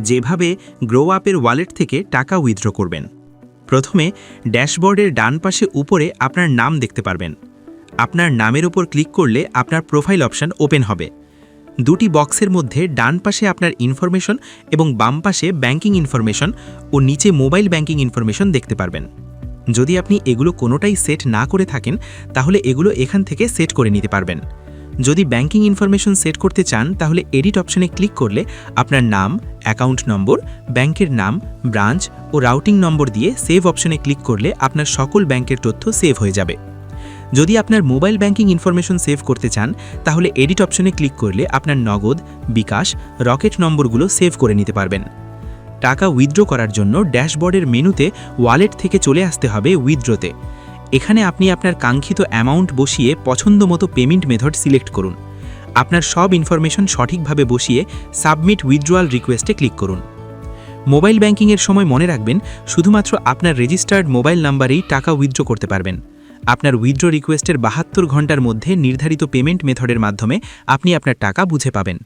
যেভাবে গ্রো আপের ওয়ালেট থেকে টাকা উইথড্র করবেন। প্রথমে ড্যাশবোর্ডের ডান পাশে উপরে আপনার নাম দেখতে পারবেন। আপনার নামের উপর ক্লিক করলে আপনার প্রোফাইল অপশন ওপেন হবে। দুটি বক্সের মধ্যে ডান পাশে আপনার ইনফরমেশন এবং বাম পাশে ব্যাংকিং ইনফরমেশন ও নিচে মোবাইল ব্যাংকিং ইনফরমেশন দেখতে পারবেন। যদি আপনি এগুলো কোনোটাই সেট না করে থাকেন তাহলে এগুলো এখান থেকে সেট করে নিতে পারবেন। যদি ব্যাংকিং ইনফরমেশন সেট করতে চান তাহলে এডিট অপশনে ক্লিক করলে আপনার নাম, অ্যাকাউন্ট নম্বর, ব্যাংকের নাম, ব্রাঞ্চ ও রাউটিং নম্বর দিয়ে সেভ অপশনে ক্লিক করলে আপনার সকল ব্যাংকের তথ্য সেভ হয়ে যাবে। যদি আপনার মোবাইল ব্যাংকিং ইনফরমেশন সেভ করতে চান তাহলে এডিট অপশনে ক্লিক করলে আপনার নগদ, বিকাশ, রকেট নম্বরগুলো সেভ করে নিতে পারবেন। টাকা উইথড্র করার জন্য ড্যাশবোর্ডের মেনুতে ওয়ালেট থেকে চলে আসতে হবে উইথড্রতে। এখানে আপনি আপনার কাঙ্ক্ষিত অ্যামাউন্ট বসিয়ে পছন্দমতো পেমেন্ট মেথড সিলেক্ট করুন। আপনার সব ইনফরমেশন সঠিকভাবে বসিয়ে সাবমিট উইথড্রয়াল রিকোয়েস্টে ক্লিক করুন। মোবাইল ব্যাংকিংয়ের সময় মনে রাখবেন শুধুমাত্র আপনার রেজিস্টার্ড মোবাইল নাম্বারেই টাকা উইথড্র করতে পারবেন। আপনার উইথড্র রিকোয়েস্টের ৭২ ঘন্টার মধ্যে নির্ধারিত পেমেন্ট মেথডের মাধ্যমে আপনি আপনার টাকা বুঝে পাবেন।